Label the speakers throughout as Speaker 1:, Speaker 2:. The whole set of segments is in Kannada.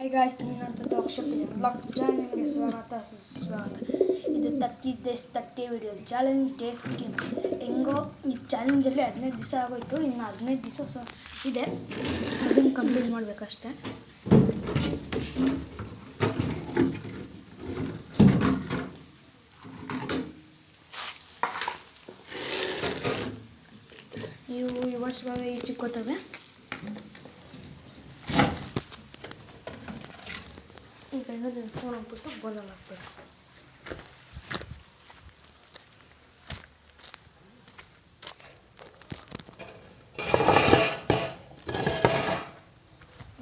Speaker 1: Hi guys, ನೀವು ನೋಡ್ತಾ ಅಕ್ಷಯ್ ಬ್ಲಾಗ್ ನಿಮಗೆ ಸ್ವಾಗತ ಸುಸ್ವಾಗತ. ಇದು 30 days 30 ವಿಡಿಯೋ ಚಾಲೆಂಜ್ ಡೇ 15. ಹೆಂಗೋ ಈ ಚಾಲೆಂಜಲ್ಲಿ 15 ದಿವಸ ಆಗೋಯ್ತು, ಇನ್ನು 15 ದಿವಸ ಇದೆ, ಅದನ್ನು ಕಂಪ್ಲೀಟ್ ಮಾಡಬೇಕಷ್ಟೆ. ನೀವು ಇವತ್ತು ಈ ಚಿಕ್ಕೋತವೆ ಈ ಕಣ್ಣು ಫೋನ್ ಹಾಕ್ಬಿಟ್ಟು ಬೋಲಲ್ಲಿ ಹಾಕ್ಬೇಡ.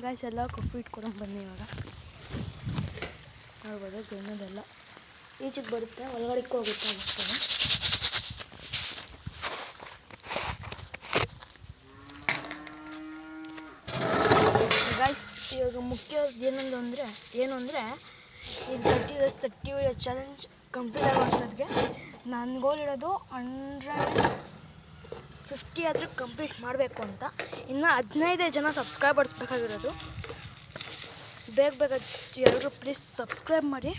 Speaker 1: ಗಾಯ್ಸ್ ಎಲ್ಲ ಕಾಫಿ ಇಟ್ಕೊಡೋಕೆ ಬನ್ನಿ. ಇವಾಗ ನೋಡ್ಬೋದು ಬೆಣ್ಣದೆಲ್ಲ ಈಚೆಗೆ ಬರುತ್ತೆ, ಒಳಗಡೆಗೆ ಹೋಗುತ್ತೆ ಅನಿಸ್ತದೆ. ಗಾಯ್ಸ್ ಇವಾಗ ಮುಖ್ಯವಾದ ಏನು ಅಂದರೆ ಈ 30 days 30 ವಿಡಿಯೋ ಚಾಲೆಂಜ್ ಕಂಪ್ಲೀಟ್ ಆಗೋಷ್ಟೊತ್ತಿಗೆ ನನ್ನ ಗೋಲ್ ಇರೋದು 150 ಆದರೂ ಕಂಪ್ಲೀಟ್ ಮಾಡಬೇಕು ಅಂತ. ಇನ್ನು 15 ಜನ ಸಬ್ಸ್ಕ್ರೈಬರ್ಸ್ ಬೇಕಾಗಿರೋದು. ಬೇಗ ಎಲ್ಲರೂ ಪ್ಲೀಸ್ ಸಬ್ಸ್ಕ್ರೈಬ್ ಮಾಡಿ.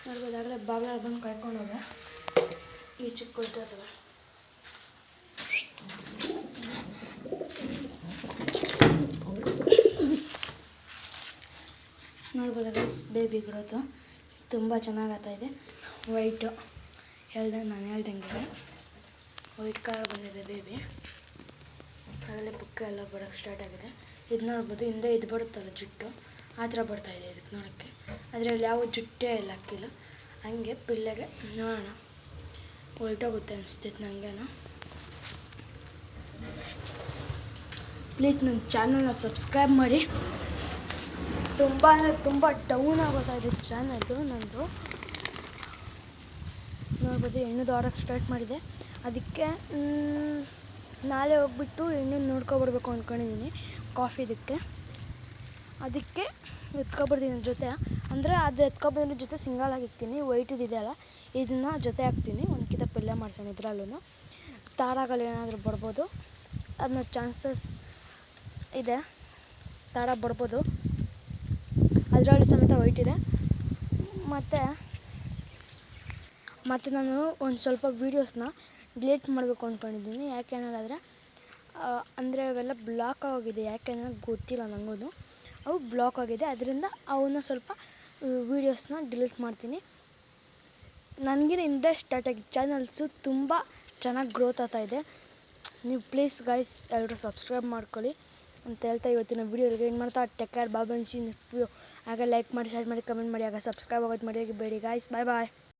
Speaker 1: ನೋಡ್ಬೋದಾಗಲೇ ಬಾಗಿಲ ಬಂದು ಕಾಯ್ಕೊಂಡೋದೆ, ಈಚೆಗೆ ಕೊಡ್ತಾ ಇದ್ದಾವೆ. ನೋಡ್ಬೋದಾಗಲೇ ಬೇಬಿ ಗ್ರೋತು ತುಂಬ ಚೆನ್ನಾಗಿ ಇದೆ. ವೈಟು ನಾನು ಹೇಳ್ದಂಗೆ ವೈಟ್ ಕಲರ್ ಬಂದಿದೆ ಬೇಬಿ. ಅದರಲ್ಲಿ ಪುಕ್ಕ ಎಲ್ಲ ಬರೋಕ್ಕೆ ಸ್ಟಾರ್ಟ್ ಆಗಿದೆ. ಇದು ನೋಡ್ಬೋದು, ಹಿಂದೆ ಇದು ಬರುತ್ತಲ್ಲ ಜುಟ್ಟು, ಆ ಥರ ಬರ್ತಾಯಿದೆ ಇದಕ್ಕೆ ನೋಡೋಕ್ಕೆ. ಅದರಲ್ಲಿ ಯಾವ ಜುಟ್ಟೇ ಇಲ್ಲ ಅಕ್ಕಿಲ್ಲ. ಹಂಗೆ ಪಿಳ್ಳೆಗೆ ನೋಡೋಣ, ಹೊಲ್ಟೋಗುತ್ತೆ ಅನಿಸ್ತೈತೆ ನನಗೇನು. ಪ್ಲೀಸ್ ನನ್ನ ಚಾನಲ್ನ ಸಬ್ಸ್ಕ್ರೈಬ್ ಮಾಡಿ. ತುಂಬ ಅಂದರೆ ತುಂಬ ಡೌನ್ ಆಗೋತಾ ಇದೆ ಚಾನಲ್ಲು ನಂದು. ನೋಡ್ಬೋದು ಹೆಣ್ಣದು ಆಡೋಕ್ಕೆ ಸ್ಟಾರ್ಟ್ ಮಾಡಿದೆ. ಅದಕ್ಕೆ ನಾಳೆ ಹೋಗ್ಬಿಟ್ಟು ಹೆಣ್ಣನ್ನು ನೋಡ್ಕೊಬರ್ಬೇಕು ಅಂದ್ಕೊಂಡಿದ್ದೀನಿ ಕಾಫಿದಕ್ಕೆ. ಅದಕ್ಕೆ ಎತ್ಕೊಬರ್ತೀನಿ ಜೊತೆ, ಅಂದರೆ ಅದು ಎತ್ಕೊಬಂದ್ರ ಜೊತೆ ಸಿಂಗಲಾಗಿ ಇಕ್ತೀನಿ. ವೈಟಿದಿದೆಯಲ್ಲ ಇದನ್ನು ಜೊತೆ ಹಾಕ್ತೀನಿ, ಒಂದ್ಕಿತ ಪಲ್ಯ ಮಾಡ್ಸೋಣ. ಇದರಲ್ಲೂ ತಾರಾಗಲ್ಲಿ ಏನಾದರೂ ಬರ್ಬೋದು, ಅದನ್ನ ಚಾನ್ಸಸ್ ಇದೆ, ತಾರ ಬರ್ಬೋದು. ಅದರಲ್ಲಿ ಸಮೇತ ವೈಟ್ ಇದೆ. ಮತ್ತು ನಾನು ಒಂದು ಸ್ವಲ್ಪ ವೀಡಿಯೋಸ್ನ ಡಿಲೀಟ್ ಮಾಡಬೇಕು ಅಂದ್ಕೊಂಡಿದ್ದೀನಿ. ಯಾಕೆ ಅನ್ನೋದಾದರೆ ಅಂದರೆ ಅವೆಲ್ಲ ಬ್ಲಾಕ್ ಆಗೋಗಿದೆ. ಯಾಕೆ ಅನ್ನೋದು ಗೊತ್ತಿಲ್ಲ ನನಗೂ. ಅವು ಬ್ಲಾಕ್ ಆಗಿದೆ, ಅದರಿಂದ ಅವನ್ನ ಸ್ವಲ್ಪ ವೀಡಿಯೋಸ್ನ ಡಿಲೀಟ್ ಮಾಡ್ತೀನಿ. ನನಗೇನು ಇಂಟ್ರೆಸ್ಟ್ ಸ್ಟಾರ್ಟ್ ಆಗಿದೆ, ಚಾನಲ್ಸು ತುಂಬ ಚೆನ್ನಾಗಿ ಗ್ರೋತ್ ಆಗ್ತಾಯಿದೆ. ನೀವು ಪ್ಲೀಸ್ ಗೈಸ್ ಎಲ್ಲರೂ ಸಬ್ಸ್ಕ್ರೈಬ್ ಮಾಡ್ಕೊಳ್ಳಿ ಅಂತ ಹೇಳ್ತಾ ಇವತ್ತಿನ ವೀಡಿಯೋಗೆ ಏನು ಮಾಡ್ತಾ ಟೇಕ್ ಕೇರ್, ಬಾಯ್. ಹಾಗೆ ಲೈಕ್ ಮಾಡಿ, ಶೇರ್ ಮಾಡಿ, ಕಮೆಂಟ್ ಮಾಡಿ, ಆಗ ಸಬ್ಸ್ಕ್ರೈಬ್ ಆಗೋದು ಮರೆಯಬೇಡಿ ಗೈಸ್. ಬಾಯ್ ಬಾಯ್.